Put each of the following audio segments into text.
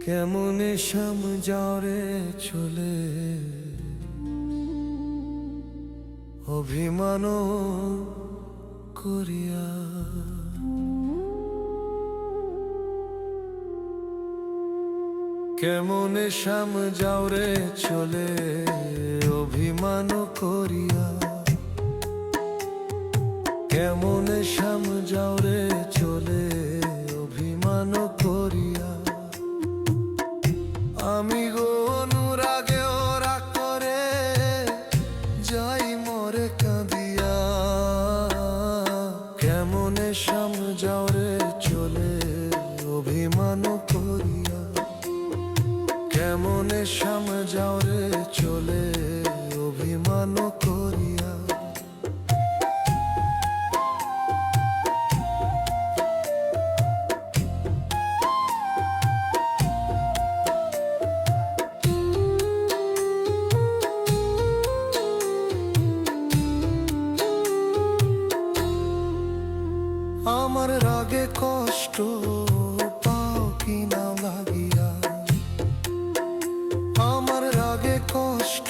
কেমনে সামজারে চলে অভিমান করিয়া। কেমনে সামজারে চলে অভিমান করিয়া। কেমনে সামজারে চলে অভিমান করিয়া। আমি গো অনুরাগে ওরা করে যাই মরে কাঁদিয়া। কেমনে সামজারে চলে অভিমান করিয়া। কেমনে সামজারে চলে অভিমান করিয়া। আমার রাগে কষ্ট পাও কি না লাগিয়া। আমার রাগে কষ্ট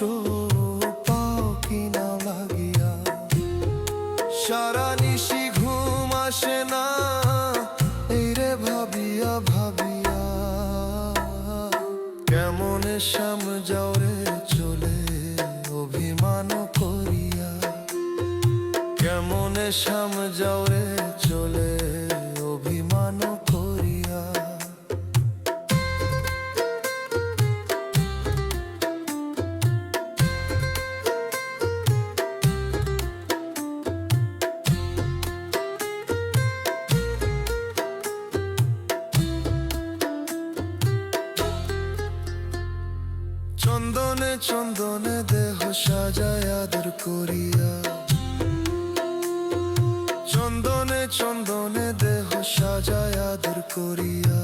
পাও কি না লাগিয়া। সারা নিশি ঘুম আসে না এই রে ভাবিয়া ভাবিয়া। কেমনে সামজারে চলে অভিমান করিয়া। কেমনে সামজারে চলে অভিমান করিয়া। চন্দনে চন্দনে দেহ সাজায় আদর করিয়া। চন্দনে চন্দনে দেহ সাজায় আদর করিয়া।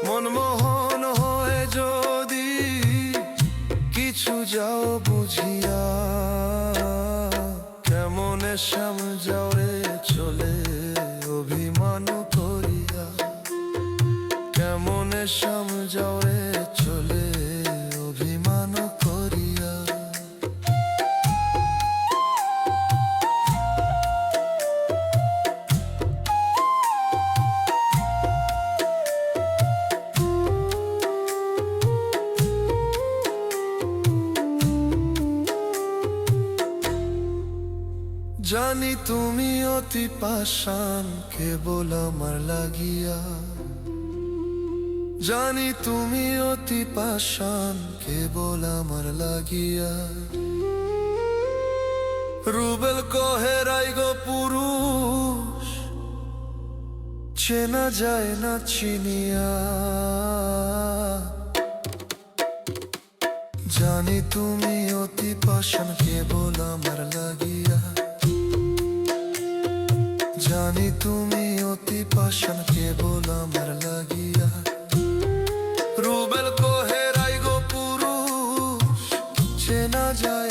মনমোহন হয়ে যদি কিছু যাও বুঝিয়া। কেমনে সামজারে চলে অভিমান করিয়া। কেমনে সামজারে চলে অভিমান করিয়া। জানি তুমি অতি পাষাণ কেবল আমার লাগিয়া। জানি তুমি অতি পাষাণ কেবল আমার লাগিয়া। রুবেল কহে রাই গো পুরুষ চেনা যায় না চিনিয়া। জানি তুমি অতি পাষাণ কেবল আমার লাগিয়া। জানি তুমি অতি পাষাণ কেবল আমার লাগিয়া। রুবেল কহে রাই গো পুরুষ চেনা যায়